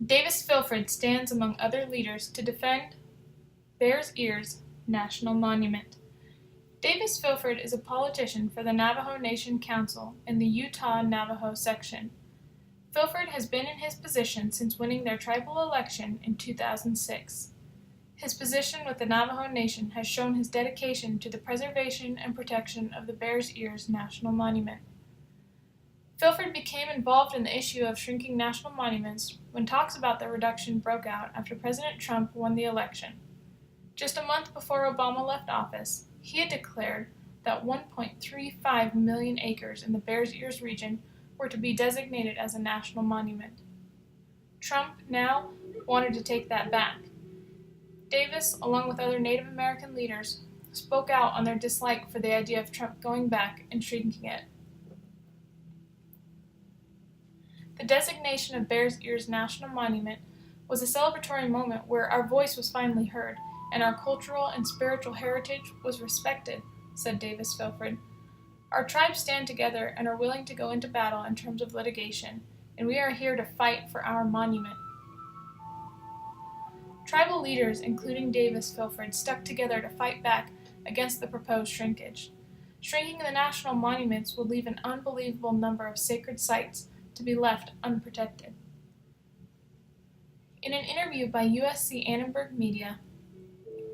Davis Filfred stands among other leaders to defend Bears Ears National Monument. Davis Filfred is a politician for the Navajo Nation Council in the Utah Navajo section. Filfred has been in his position since winning their tribal election in 2006. His position with the Navajo Nation has shown his dedication to the preservation and protection of the Bears Ears National Monument. Filfred became involved in the issue of shrinking national monuments when talks about their reduction broke out after President Trump won the election. Just a month before Obama left office, he had declared that 1.35 million acres in the Bears Ears region were to be designated as a national monument. Trump now wanted to take that back. Davis, along with other Native American leaders, spoke out on their dislike for the idea of Trump going back and shrinking it. The designation of Bears Ears National Monument was a celebratory moment where our voice was finally heard and our cultural and spiritual heritage was respected, said Davis Filfred. Our tribes stand together and are willing to go into battle in terms of litigation, and we are here to fight for our monument. Tribal leaders, including Davis Filfred, stuck together to fight back against the proposed shrinkage. Shrinking the national monuments would leave an unbelievable number of sacred sites to be left unprotected. In an interview by USC Annenberg Media,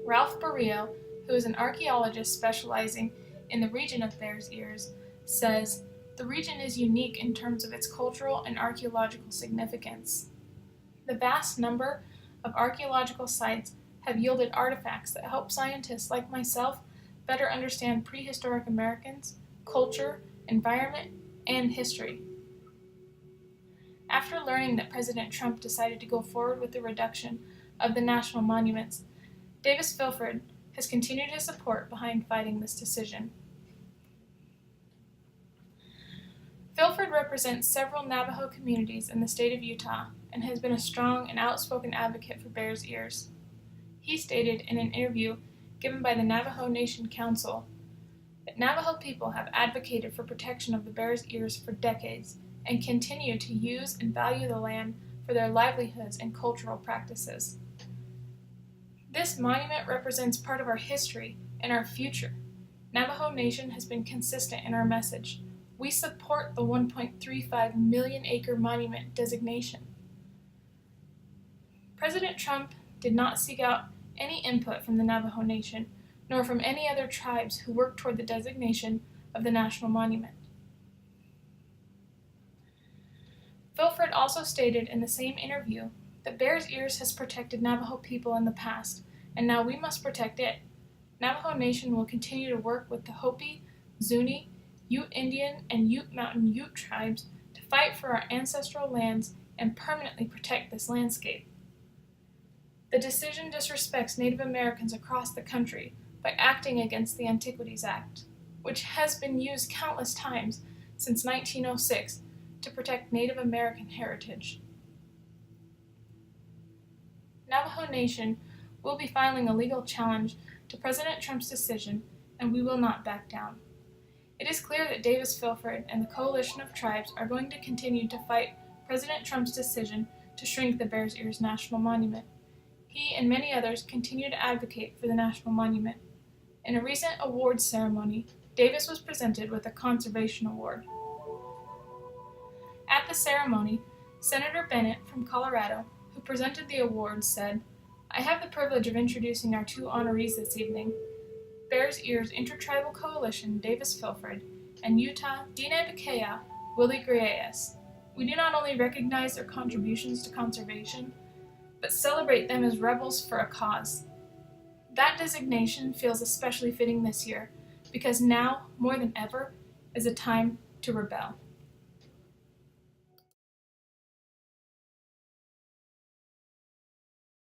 Ralph Barrio, who is an archaeologist specializing in the region of Bears Ears, says, "The region is unique in terms of its cultural and archaeological significance. The vast number of archaeological sites have yielded artifacts that help scientists like myself better understand prehistoric Americans, culture, environment, and history." After learning that President Trump decided to go forward with the reduction of the national monuments, Davis Filfred has continued his support behind fighting this decision. Filfred represents several Navajo communities in the state of Utah and has been a strong and outspoken advocate for Bears Ears. He stated in an interview given by the Navajo Nation Council that Navajo people have advocated for protection of the Bears Ears for decades and continue to use and value the land for their livelihoods and cultural practices. This monument represents part of our history and our future. Navajo Nation has been consistent in our message. We support the 1.35 million acre monument designation. President Trump did not seek out any input from the Navajo Nation, nor from any other tribes who worked toward the designation of the national monument. Filfred also stated in the same interview that Bears Ears has protected Navajo people in the past, and now we must protect it. Navajo Nation will continue to work with the Hopi, Zuni, Ute Indian, and Ute Mountain Ute tribes to fight for our ancestral lands and permanently protect this landscape. The decision disrespects Native Americans across the country by acting against the Antiquities Act, which has been used countless times since 1906 to protect Native American heritage. Navajo Nation will be filing a legal challenge to President Trump's decision, and we will not back down. It is clear that Davis Filfred and the coalition of tribes are going to continue to fight President Trump's decision to shrink the Bears Ears National Monument. He and many others continue to advocate for the national monument. In a recent awards ceremony, Davis was presented with a Conservation Award. At the ceremony, Senator Bennett from Colorado, who presented the awards, said, "I have the privilege of introducing our two honorees this evening, Bears Ears Intertribal Coalition Davis Filfred and Utah Diné Willie Grias. We do not only recognize their contributions to conservation, but celebrate them as rebels for a cause. That designation feels especially fitting this year, because now, more than ever, is a time to rebel."